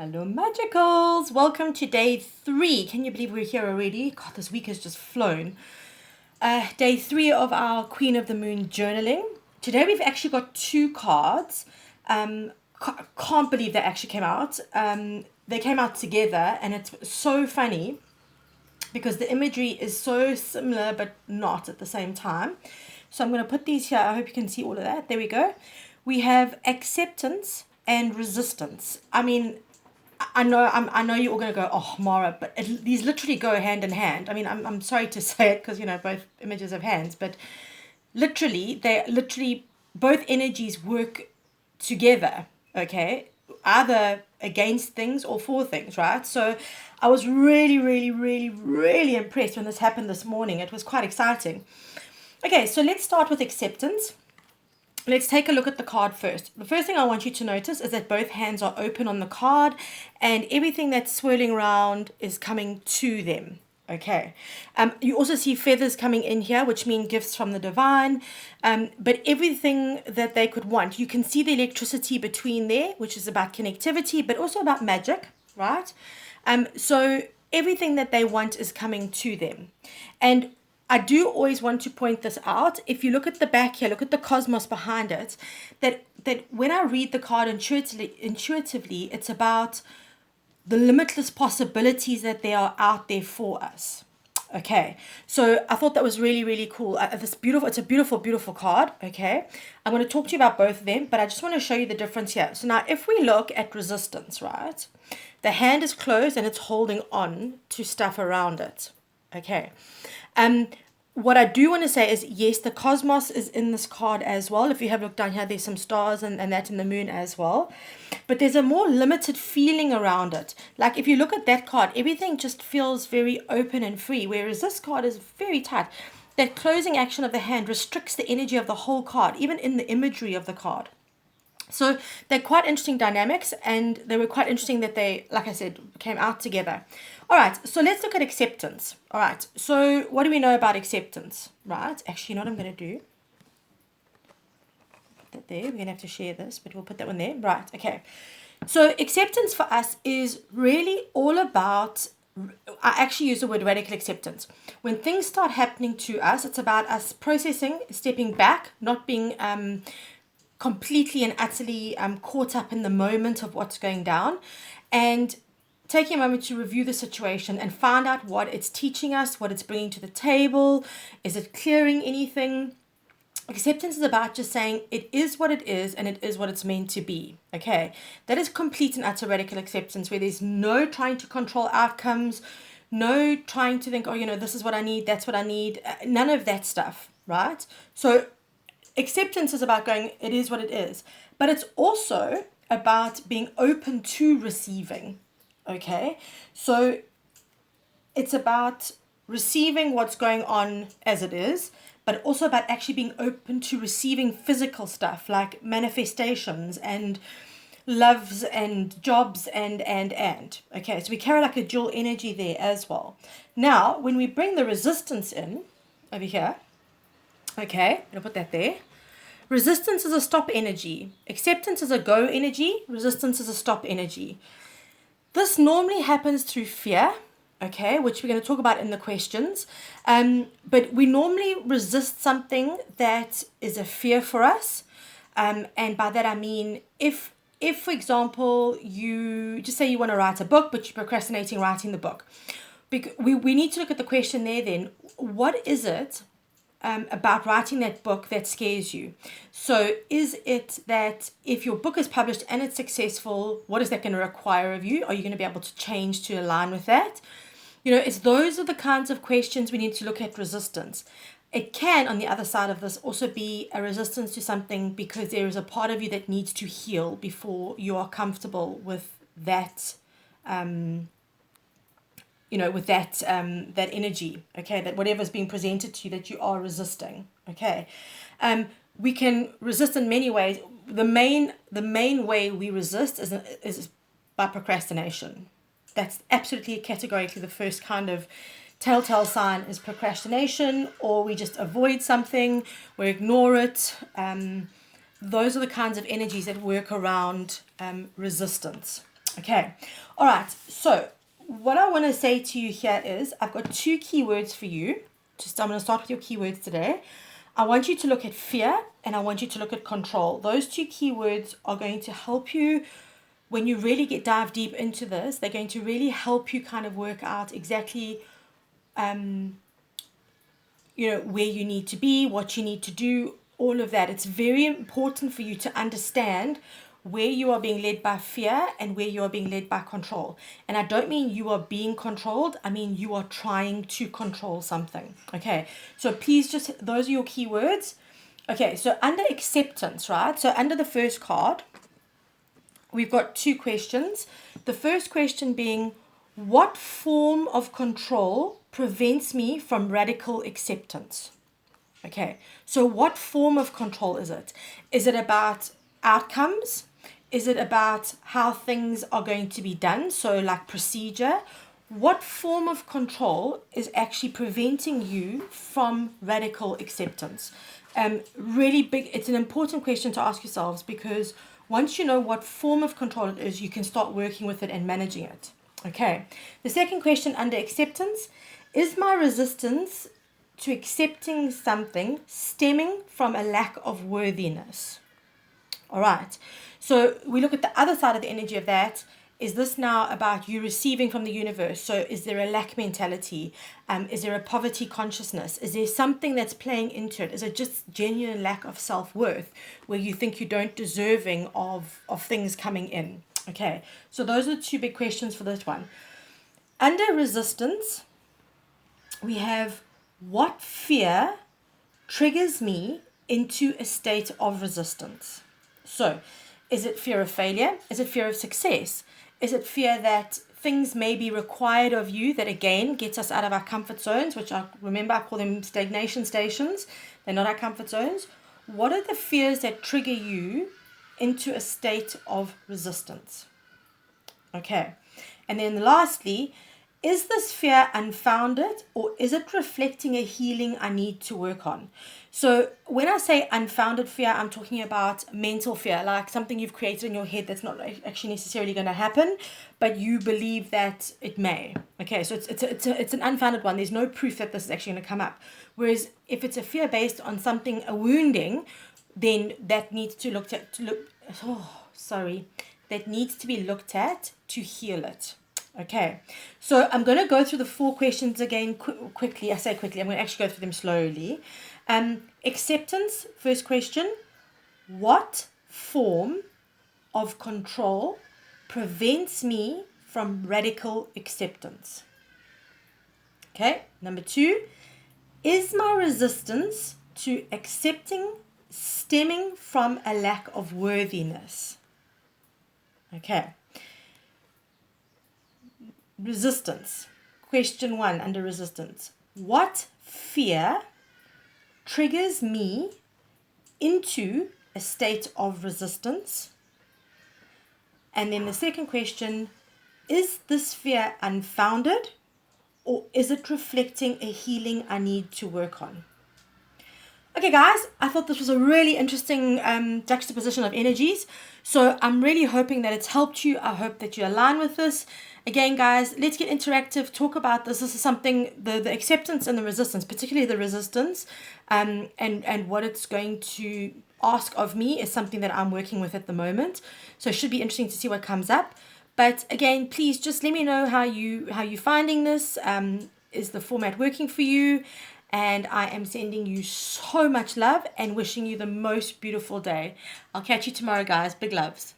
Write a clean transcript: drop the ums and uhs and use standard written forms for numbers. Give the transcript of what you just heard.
Hello, Magicals! Welcome to day 3. Can you believe we're here already? God, this week has just flown. Day 3 of our Queen of the Moon journaling. Today we've actually got 2 cards. Can't believe they actually came out. They came out together, and it's so funny because the imagery is so similar but not at the same time. So I'm going to put these here. I hope you can see all of that. There we go. We have acceptance and resistance. I know you're all going to go, oh, Mara, but these literally go hand in hand. I'm sorry to say it because, both images have hands, but literally, both energies work together, okay? Either against things or for things, right? So I was really, really, really, really impressed when this happened this morning. It was quite exciting. Okay, so let's start with acceptance. Let's take a look at the card first. The first thing I want you to notice is that both hands are open on the card and everything that's swirling around is coming to them. Okay. You also see feathers coming in here, which mean gifts from the divine. But everything that they could want. You can see the electricity between there, which is about connectivity, but also about magic, right? So everything that they want is coming to them. And I do always want to point this out. If you look at the back here, look at the cosmos behind it, that when I read the card intuitively, it's about the limitless possibilities that there are out there for us. Okay, so I thought that was really, really cool. It's a beautiful, beautiful card. Okay, I'm going to talk to you about both of them, but I just want to show you the difference here. So now if we look at resistance, right, the hand is closed and it's holding on to stuff around it. Okay. What I do want to say is, yes, the cosmos is in this card as well. If you have a look down here, there's some stars and that in the moon as well. But there's a more limited feeling around it. Like if you look at that card, everything just feels very open and free, whereas this card is very tight. That closing action of the hand restricts the energy of the whole card, even in the imagery of the card. So they're quite interesting dynamics, and they were quite interesting that they, like I said, came out together. All right, so let's look at acceptance. All right, so what do we know about acceptance? Right, actually, you know what I'm going to do? Put that there. We're going to have to share this, but we'll put that one there. Right, okay. So acceptance for us is really all about, I actually use the word radical acceptance. When things start happening to us, it's about us processing, stepping back, not being completely and utterly caught up in the moment of what's going down, and taking a moment to review the situation and find out what it's teaching us, what it's bringing to the table. Is it clearing anything? Acceptance is about just saying it is what it is and it is what it's meant to be. Okay, that is complete and utter radical acceptance, where there's no trying to control outcomes, no trying to think, oh, this is what I need, that's what I need, none of that stuff, right? So acceptance is about going, it is what it is, but it's also about being open to receiving. Okay, so it's about receiving what's going on as it is, but also about actually being open to receiving physical stuff like manifestations and loves and jobs and. Okay, so we carry like a dual energy there as well. Now, when we bring the resistance in over here, okay, I'm gonna put that there. Resistance is a stop energy. Acceptance is a go energy. Resistance is a stop energy. This normally happens through fear, okay, which we're going to talk about in the questions. But we normally resist something that is a fear for us. And by that I mean, if for example, you just say you want to write a book, but you're procrastinating writing the book. We need to look at the question there then. What is it about writing that book that scares you? So is it that if your book is published and it's successful, what is that going to require of you? Are you going to be able to change to align with that? Those are the kinds of questions we need to look at resistance. It can, on the other side of this, also be a resistance to something because there is a part of you that needs to heal before you are comfortable with that that energy, okay, that whatever's being presented to you that you are resisting, okay. We can resist in many ways. The main way we resist is by procrastination. That's absolutely categorically the first kind of telltale sign is procrastination, or we just avoid something, we ignore it. Those are the kinds of energies that work around resistance. Okay. All right. So what I want to say to you here is I've got 2 keywords for you. I'm going to start with your keywords today. I want you to look at fear and I want you to look at control. Those 2 keywords are going to help you when you really dive deep into this. They're going to really help you kind of work out exactly where you need to be, what you need to do, all of that. It's very important for you to understand where you are being led by fear and where you are being led by control. And I don't mean you are being controlled, I mean you are trying to control something. Okay, so please just, those are your keywords. Okay, so under acceptance, right? So under the first card, we've got 2 questions. The first question being, what form of control prevents me from radical acceptance? Okay, so what form of control is it? Is it about outcomes? Is it about how things are going to be done? So like procedure? What form of control is actually preventing you from radical acceptance? Really big, it's an important question to ask yourselves, because once you know what form of control it is, you can start working with it and managing it. Okay, the second question under acceptance, is my resistance to accepting something stemming from a lack of worthiness? All right, so we look at the other side of the energy of that. Is this now about you receiving from the universe? So is there a lack mentality? Is there a poverty consciousness? Is there something that's playing into it? Is it just genuine lack of self-worth where you think you don't deserving of things coming in? Okay, so those are the 2 big questions for this one. Under resistance, we have, what fear triggers me into a state of resistance? So, is it fear of failure? Is it fear of success? Is it fear that things may be required of you that again gets us out of our comfort zones, which I call them stagnation stations. They're not our comfort zones. What are the fears that trigger you into a state of resistance? Okay. And then lastly, is this fear unfounded, or is it reflecting a healing I need to work on? So when I say unfounded fear, I'm talking about mental fear, like something you've created in your head that's not actually necessarily going to happen, but you believe that it may. Okay, so it's an unfounded one. There's no proof that this is actually going to come up. Whereas if it's a fear based on something, a wounding, then that needs to that needs to be looked at to heal it. Okay, so I'm going to go through the 4 questions again quickly. I say quickly, I'm going to actually go through them slowly. Acceptance, first question. What form of control prevents me from radical acceptance? Okay, number 2. Is my resistance to accepting stemming from a lack of worthiness? Okay. Resistance. Question 1 under resistance. What fear triggers me into a state of resistance? And then the second question, is this fear unfounded, or is it reflecting a healing I need to work on? Okay, guys, I thought this was a really interesting juxtaposition of energies. So I'm really hoping that it's helped you. I hope that you align with this. Again, guys, let's get interactive, talk about this. This is something, the acceptance and the resistance, particularly the resistance, and what it's going to ask of me is something that I'm working with at the moment. So it should be interesting to see what comes up. But again, please just let me know how you're finding this. Is the format working for you? And I am sending you so much love and wishing you the most beautiful day. I'll catch you tomorrow, guys. Big loves.